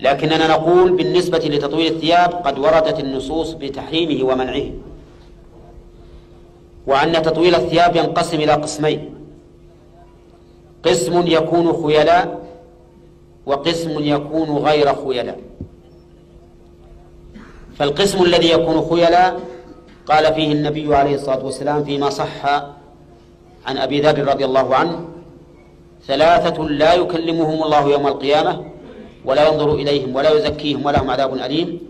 لكننا نقول بالنسبة لتطويل الثياب قد وردت النصوص بتحريمه ومنعه، وأن تطويل الثياب ينقسم إلى قسمين: قسم يكون خيلاء وقسم يكون غير خيلاء. فالقسم الذي يكون خيلاء قال فيه النبي عليه الصلاة والسلام فيما صح عن أبي ذر رضي الله عنه: ثلاثة لا يكلمهم الله يوم القيامة ولا ينظر إليهم ولا يزكيهم ولهم عذاب أليم.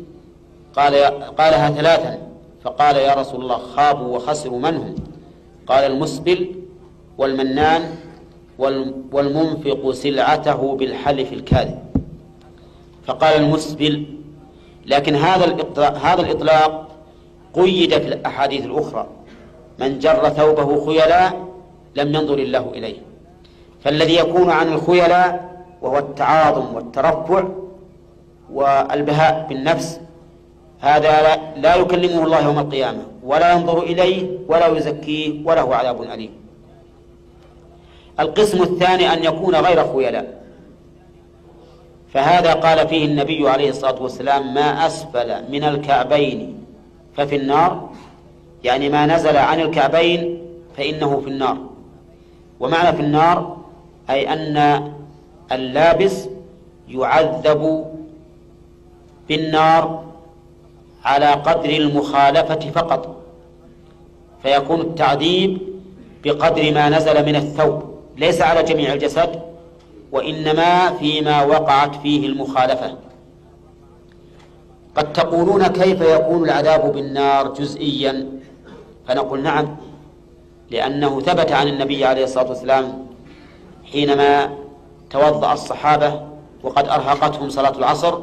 قالها ثلاثا، فقال: يا رسول الله، خابوا وخسروا من هم؟ قال: المسبل والمنان والمنفق سلعته بالحلف الكاذب. فقال المسبل، لكن هذا الإطلاق قيد في الأحاديث الأخرى: من جر ثوبه خيلاء لم ينظر الله إليه. فالذي يكون عن الخيلاء وهو التعاظم والترفع والبهاء بالنفس، هذا لا يكلمه الله يوم القيامة ولا ينظر إليه ولا يزكيه وله عذاب أليم. القسم الثاني أن يكون غير خيلاء، فهذا قال فيه النبي عليه الصلاة والسلام: ما أسفل من الكعبين ففي النار، يعني ما نزل عن الكعبين فإنه في النار. ومعنى في النار أي أن اللابس يعذب بالنار على قدر المخالفة فقط، فيكون التعذيب بقدر ما نزل من الثوب، ليس على جميع الجسد، وإنما فيما وقعت فيه المخالفة. قد تقولون: كيف يكون العذاب بالنار جزئيا؟ فنقول: نعم، لأنه ثبت عن النبي عليه الصلاة والسلام حينما توضأ الصحابة وقد أرهقتهم صلاة العصر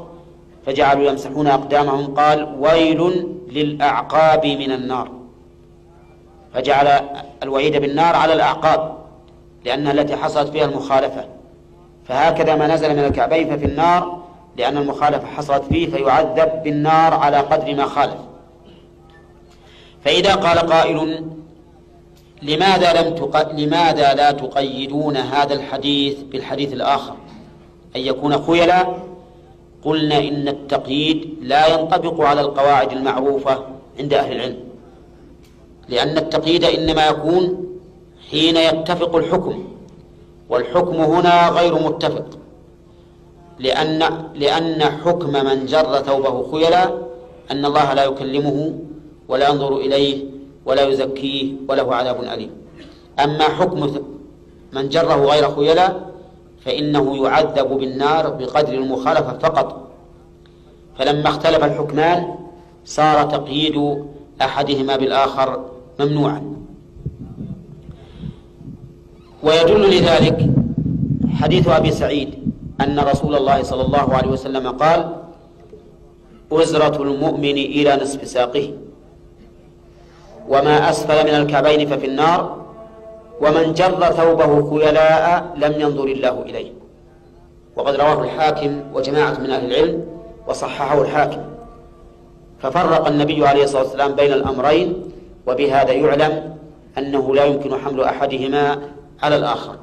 فجعلوا يمسحون أقدامهم، قال: ويل للأعقاب من النار، فجعل الوعيد بالنار على الأعقاب لأنها التي حصلت فيها المخالفة. فهكذا ما نزل من الكعبين ففي النار، لأن المخالفة حصلت فيه فيعذب بالنار على قدر ما خالف. فإذا قال قائل: لماذا لا تقيدون هذا الحديث بالحديث الآخر أن يكون خيلاء؟ قلنا: إن التقييد لا ينطبق على القواعد المعروفة عند أهل العلم، لأن التقييد إنما يكون حين يتفق الحكم، والحكم هنا غير متفق، لأن حكم من جر ثوبه خيلاء أن الله لا يكلمه ولا ينظر إليه ولا يزكيه وله عذاب أليم. أما حكم من جره غير خيلاء فإنه يعذب بالنار بقدر المخالفة فقط. فلما اختلف الحكمان صار تقييد أحدهما بالآخر ممنوعا. ويدل لذلك حديث أبي سعيد أن رسول الله صلى الله عليه وسلم قال: أزرة المؤمن إلى نصف ساقه، وما أسفل من الكعبين ففي النار، ومن جر ثوبه خيلاء لم ينظر الله إليه. وقد رواه الحاكم وجماعة من أهل العلم وصححه الحاكم. ففرق النبي عليه الصلاة والسلام بين الأمرين، وبهذا يعلم أنه لا يمكن حمل أحدهما على الآخر.